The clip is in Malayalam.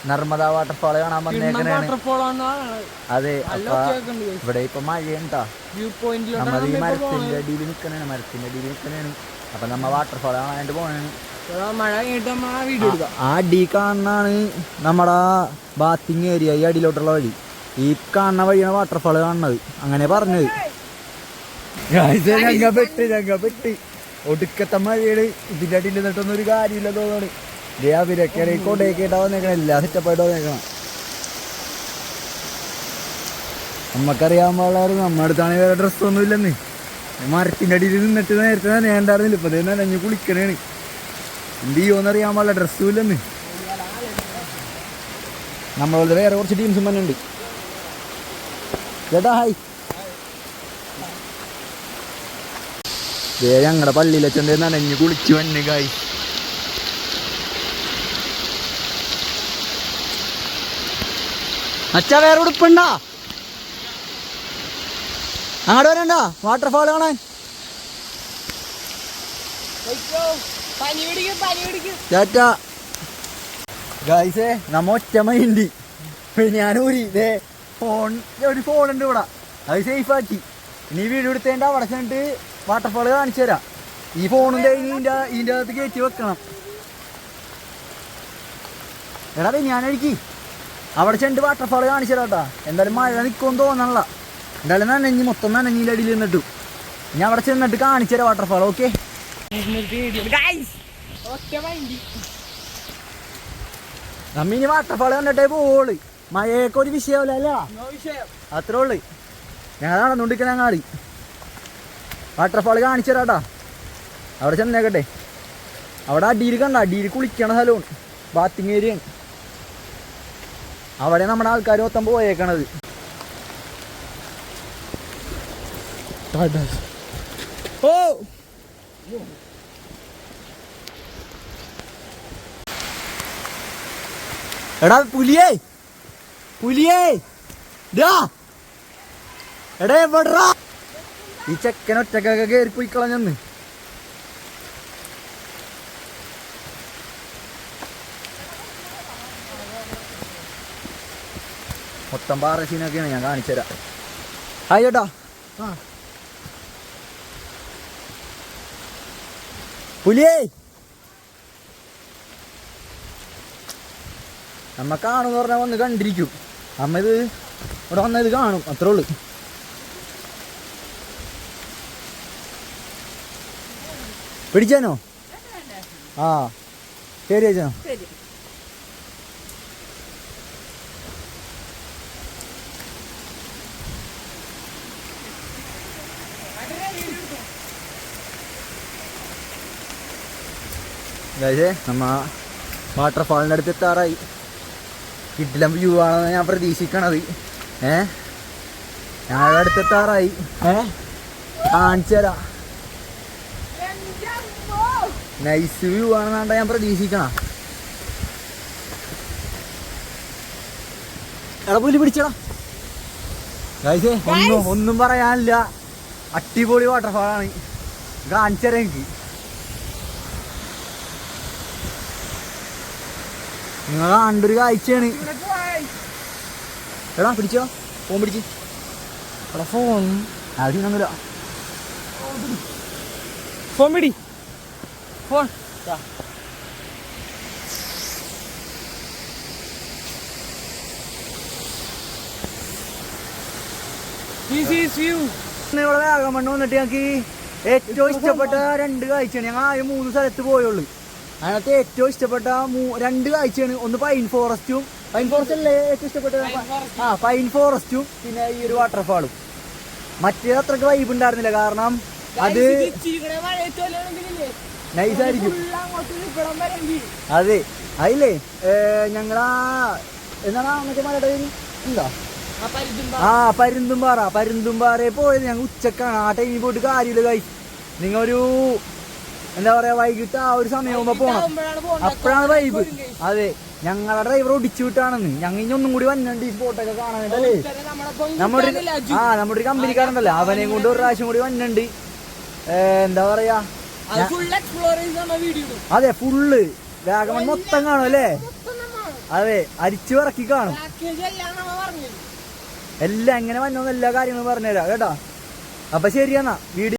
നർമ്മദ വാട്ടർഫാള് കാണാൻ വന്നേക്കണേണ്. അതെ, ഇവിടെ ഇപ്പൊ മഴയുണ്ടാ, നമ്മൾ ഈ മരത്തിന്റെ അടിയിൽ നിക്കണേണ്. അപ്പൊ നമ്മ വാട്ടർഫാള് കാണാനായിട്ട് പോണേണ്. ആ അടി കാണാണ് നമ്മടെ ബാത്തിങ് ഏരിയ, ഈ അടിയിലോട്ടുള്ള വഴി. ഈ കാണുന്ന വഴിയാണ് വാട്ടർഫാള് കാണുന്നത്, അങ്ങനെ പറഞ്ഞത്. പെട്ട് ഒടുക്കത്തെ മഴയാണ്. ഇതിന്റെ അടിയിൽ നിന്നിട്ടൊന്നും ഒരു കാര്യമില്ല തോന്നാണ്. അവരൊക്കെ കൊടയൊക്കെയായിട്ടാ വന്നേക്കണം, എല്ലാ സെറ്റപ്പായിട്ട് വന്നേക്കണം. നമ്മക്കറിയാൻ പാടില്ലായിരുന്നു, നമ്മുടെ അടുത്താണെങ്കിൽ വേറെ ഡ്രസ്സൊന്നും ഇല്ലെന്ന്. മരത്തിന്റെ അടിയിൽ നിന്നിട്ട് നേരത്തെ നനയാണ്ടായിരുന്നില്ല, ഇപ്പൊ നനഞ്ഞ് കുളിക്കണേണ്. എന്ത് ചെയ്യുമെന്നറിയാൻ പാടില്ല, ഡ്രസ്സും ഇല്ലെന്ന്. നമ്മളോട് വേറെ കുറച്ച് ടീംസും വന്നുണ്ട്. ചേട്ടാ ഹായ്. ഞങ്ങളുടെ പള്ളിയിലെച്ചെന്തേ നനഞ്ഞ് കുളിച്ചു വന്നെ കായ്. അച്ഛാ വേറെ ഉടുപ്പുണ്ടാ? അങ്ങോട്ട് വരണ്ട വാട്ടർഫാൾ കാണാൻ. ചേട്ടാ ഗായ്സേ, നമ്മ ഒറ്റ മൈൻഡ്. ഞാനൂരി ഇതേ ഒരു ഫോണുണ്ട് ഇവിടെ, അത് സേഫ് ആക്കി. ഇനി വീഡിയോ എടുത്തേണ്ട അവിടെ ചെന്നിട്ട് വാട്ടർഫാള് കാണിച്ചു തരാം. ഈ ഫോണും ഇതിൻ്റെ അകത്ത് കയറ്റി വെക്കണം. എടാ ഞാനൊഴുക്കി അവിടെ ചെന്നിട്ട് വാട്ടർഫാള് കാണിച്ചു തരാം കേട്ടാ. എന്തായാലും മഴ നിൽക്കുമെന്ന് തോന്നണല്ല. എന്തായാലും നനഞ്ഞ് മൊത്തം നനഞ്ഞിൻ്റെ അടിയിൽ നിന്നിട്ടു. ഞാൻ അവിടെ ചെന്നിട്ട് കാണിച്ചു തരാം വാട്ടർഫാൾ. ഓക്കെ, നമ്മ ഇനി വാട്ടർഫാള് കണ്ടിട്ടേ പോള്. മഴയൊക്കെ ഒരു വിഷയമല്ല അല്ല, അത്രേ ഉള്ളു. ഞങ്ങൾ നടന്നുകൊണ്ടിരിക്കണ അങ്ങാടി. വാട്ടർഫാള് കാണിച്ചു തരാട്ടാ. അവിടെ ചെന്നേക്കട്ടെ. അവിടെ അടിയിൽ കണ്ട, അടിയിൽ കുളിക്കണ സ്ഥലമാണ്, ബാത്തിങ് ഏരിയയാണ്. അവിടെ നമ്മുടെ ആൾക്കാർ മൊത്തം പോയേക്കണത്. ഓ എടാ പുലിയേ എടാ എവിടാ ഈ ചെക്കൻ ഒറ്റക്കൊക്കെ കയറിപ്പോയി കളഞ്ഞെന്ന്. മൊത്തം പാറ സീനൊക്കെയാണ്, ഞാൻ കാണിച്ചു തരാം. ഹായ് ചേട്ടാ. പുലിയേ നമ്മ കാണുമെന്ന് പറഞ്ഞാൽ വന്ന് കണ്ടിരിക്കും. നമ്മ ഇത് ഇവിടെ വന്ന ഇത് കാണും, അത്രേ ഉള്ളു. പിടിച്ചാനോ? ആ ശരി ചേച്ചാ. നമ്മ വാട്ടർഫാളിൻ്റെ അടുത്ത് എത്താറായി. കിട്ടില്ല വ്യൂ ആണെന്ന് ഞാൻ പ്രതീക്ഷിക്കണത്. ഞങ്ങളുടെ അടുത്ത് എത്താറായി. കാണിച്ചു തരാം. നൈസ് വ്യൂ ആണെന്നാണ്ട ഞാൻ പ്രതീക്ഷിക്കണ. എടാ പുലി പിടിച്ചടാ. ഗൈസേ ഒന്നും പറയാനില്ല, അടിപൊളി വാട്ടർഫാളാണ്. കാണിച്ചു തരാം എനിക്ക്. നിങ്ങൾ കണ്ടൊരു കാഴ്ചയാണ്. എടാ പിടിച്ചോ, ഫോൺ പിടിച്ച്. എടാ ഫോൺ ആവശ്യമൊന്നുമില്ല, ഫോൺ പിടി. ഫോൺ ഇവിടെ വാഗമണ്ണ് വന്നിട്ട് ഞങ്ങൾക്ക് ഏറ്റവും ഇഷ്ടപ്പെട്ട 2 കാഴ്ചയാണ്. ഞങ്ങൾ ആദ്യം 3 സ്ഥലത്ത് പോയുള്ളൂ. അതിനകത്ത് ഏറ്റവും ഇഷ്ടപ്പെട്ട 2 കാഴ്ചയാണ്. ഒന്ന് പൈൻ ഫോറസ്റ്റും, പൈൻ ഫോറസ്റ്റ് അല്ലേ ഏറ്റവും ഇഷ്ടപ്പെട്ടത്? പൈൻ ഫോറസ്റ്റും പിന്നെ ഈ ഒരു വാട്ടർഫാളും. മറ്റേ അത്രക്ക് വൈബ് ഉണ്ടായിരുന്നില്ല, കാരണം അത് നൈസായിരിക്കും. അതെ അതില്ലേ ഞങ്ങളാ എന്താണ് മറ്റേ മലയുടെ പേര് എന്താ? പരുന്തുംപാറ പോയത് ഞങ്ങൾ ഉച്ചക്കാണ്. ആ ടൈമിൽ പോയിട്ട് കാര്യമില്ല ഗൈസ്. നിങ്ങൊരു എന്താ പറയാ വൈകിട്ട് ആ ഒരു സമയമാകുമ്പോ പോണം, അപ്പോഴാണ് വൈബ്. അതെ ഞങ്ങളുടെ ഡ്രൈവർ ഒടിച്ചു വിട്ടാണെന്ന്. ഞങ്ങൾ ഇനി ഒന്നും കൂടി വന്നിട്ടുണ്ട് ഈ സ്പോട്ടൊക്കെ കാണാനായിട്ടല്ലേ. നമ്മുടെ ഒരു കമ്പനിക്കാരുണ്ടല്ലോ, അവനെയും കൊണ്ട് ഒരു പ്രാവശ്യം കൂടി വന്നിട്ടുണ്ട്. എന്താ പറയാ, അതെ ഫുള്ള് വാഗമൺ മൊത്തം കാണും അല്ലേ. അതെ, അരിച്ചു ഇറക്കി കാണും. എല്ലാം എങ്ങനെ വന്നോന്ന് എല്ലാ കാര്യങ്ങളും പറഞ്ഞുതരാം കേട്ടോ. അപ്പൊ ശരിയെന്നാ വീഡിയോ